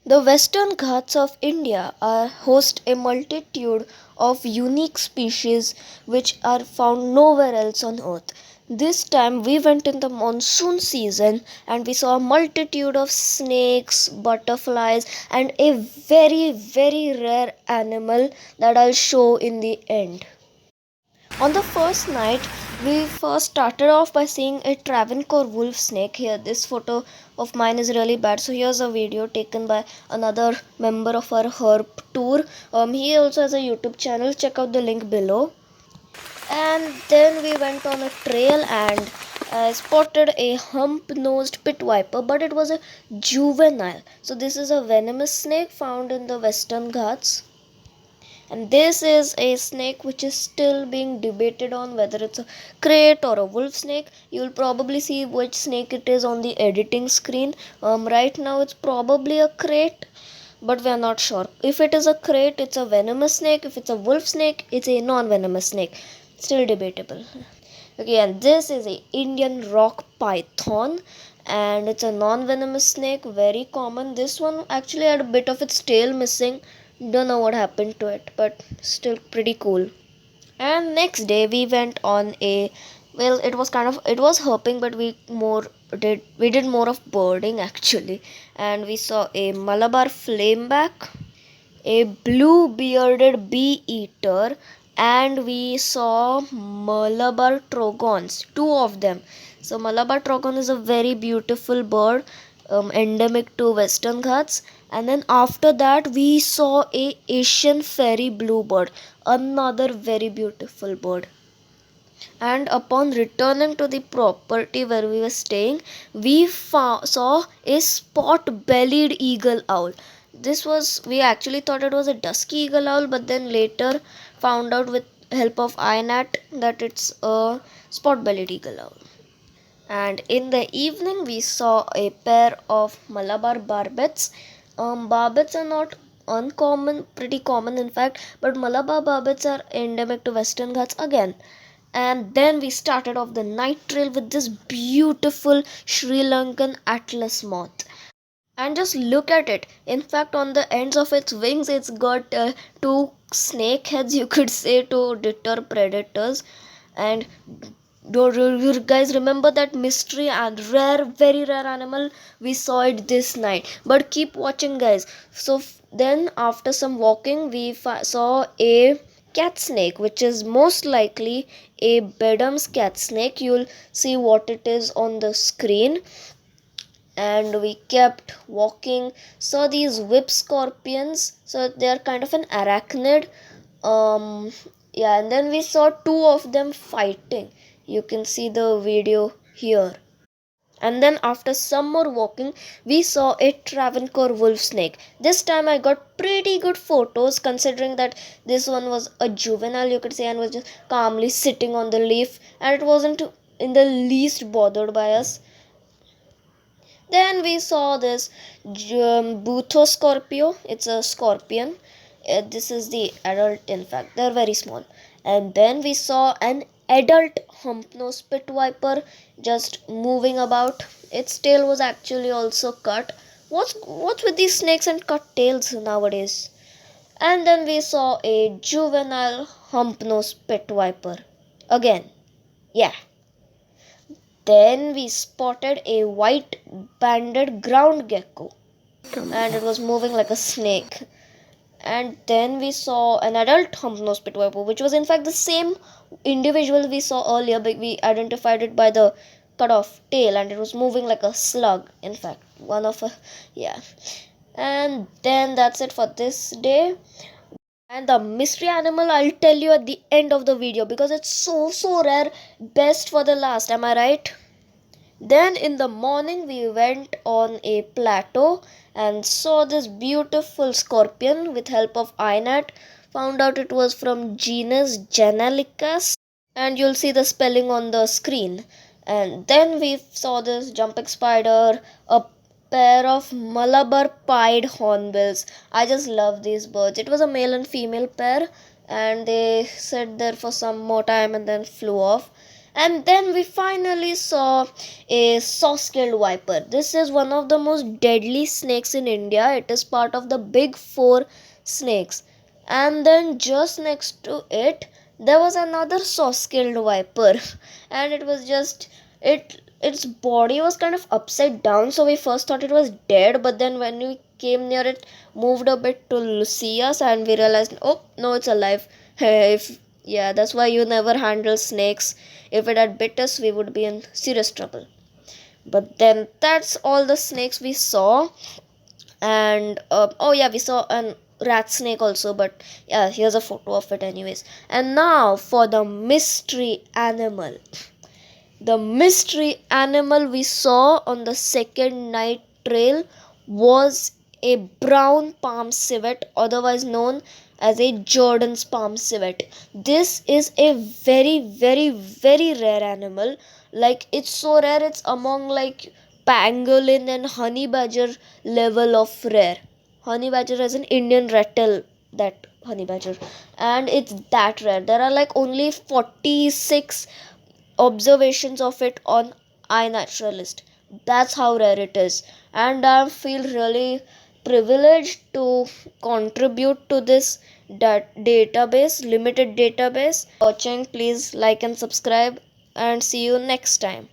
The Western Ghats of India host a multitude of unique species which are found nowhere else on earth. This time we went in the monsoon season and we saw a multitude of snakes, butterflies, and a very rare animal that I'll show in the end. On the first night, we first started off by seeing a Travancore wolf snake. Here, this photo of mine is really bad. So here's a video taken by another member of our herp tour. He also has a YouTube channel. Check out the link below. And then we went on a trail and spotted a hump-nosed pit viper, but it was a juvenile. So this is a venomous snake found in the Western Ghats, and this is a snake which is still being debated on whether it's a krait or a wolf snake. You'll probably see which snake it is on the editing screen. Right now it's probably a krait, but we're not sure. If it is a krait, it's a venomous snake. If it's a wolf snake, it's a non-venomous snake. Still debatable. Okay, and this is a Indian rock python, and it's a non-venomous snake, very common. This one actually had a bit of its tail missing. Don't know what happened to it, but still pretty cool. And next day we went on a, well, it was herping, but we did more of birding actually, and we saw a Malabar flameback, a blue bearded bee eater, and we saw Malabar trogons, two of them. So Malabar trogon is a very beautiful bird, endemic to Western Ghats. And then after that we saw a Asian fairy bluebird, another very beautiful bird. And upon returning to the property where we were staying, we saw a spot bellied eagle owl. This was, we actually thought it was a dusky eagle owl, but then later found out with help of INAT that it's a spot bellied eagle owl. And in the evening we saw a pair of Malabar barbets. Barbets are not uncommon, pretty common in fact, but Malabar barbets are endemic to Western Ghats again. And then we started off the night trail with this beautiful Sri Lankan atlas moth. And just look at it. In fact, on the ends of its wings, it's got two snake heads, you could say, to deter predators. And do you guys remember that mystery and rare, very rare animal? We saw it this night. But keep watching, guys. So then, after some walking, we saw a cat snake, which is most likely a Bedham's cat snake. You'll see what it is on the screen. And we kept walking, saw these whip scorpions, so they're kind of an arachnid. Yeah, and then we saw two of them fighting. You can see the video here. And then after some more walking, we saw a Travancore wolf snake. This time I got pretty good photos, considering that this one was a juvenile, you could say, and was just calmly sitting on the leaf, and it wasn't in the least bothered by us. Then we saw this Butho Scorpio. It's a scorpion. This is the adult, in fact. They're very small. And then we saw an adult hump nose pit viper just moving about. Its tail was actually also cut. What's with these snakes and cut tails nowadays? And then we saw a juvenile hump nose pit viper. Again. Yeah. Then we spotted a white banded ground gecko, and it was moving like a snake. And then we saw an adult hump-nosed pit viper, which was in fact the same individual we saw earlier, but we identified it by the cut-off tail, and it was moving like a slug. In fact, one of a, yeah. And then that's it for this day. And the mystery animal I'll tell you at the end of the video because it's so rare. Best for the last, am I right? Then in the morning we went on a plateau and saw this beautiful scorpion with help of INAT. Found out it was from genus Genalicus, and you'll see the spelling on the screen. And then we saw this jumping spider, a pair of Malabar pied hornbills. I just love these birds. It was a male and female pair, and they sat there for some more time and then flew off. And then we finally saw a saw-scaled viper. This is one of the most deadly snakes in India. It is part of the big four snakes. And then just next to it, there was another saw-scaled viper, and it was just its body was kind of upside down. So we first thought it was dead, but then when we came near it, moved a bit to see us, and we realized, oh no, it's alive. If yeah, that's why you never handle snakes. If it had bit us, we would be in serious trouble. But then that's all the snakes we saw. And oh yeah, we saw an rat snake also, but yeah, here's a photo of it anyways. And now for the mystery animal. The mystery animal we saw on the second night trail was a brown palm civet, otherwise known as a Jordan's palm civet. This is a very, very, very rare animal. Like, it's so rare, it's among like pangolin and honey badger level of rare. Honey badger is an Indian rattle, that honey badger, and it's that rare. There are like only 46 observations of it on iNaturalist. That's how rare it is, and I feel really privileged to contribute to this limited database. Watching, please like and subscribe, and see you next time.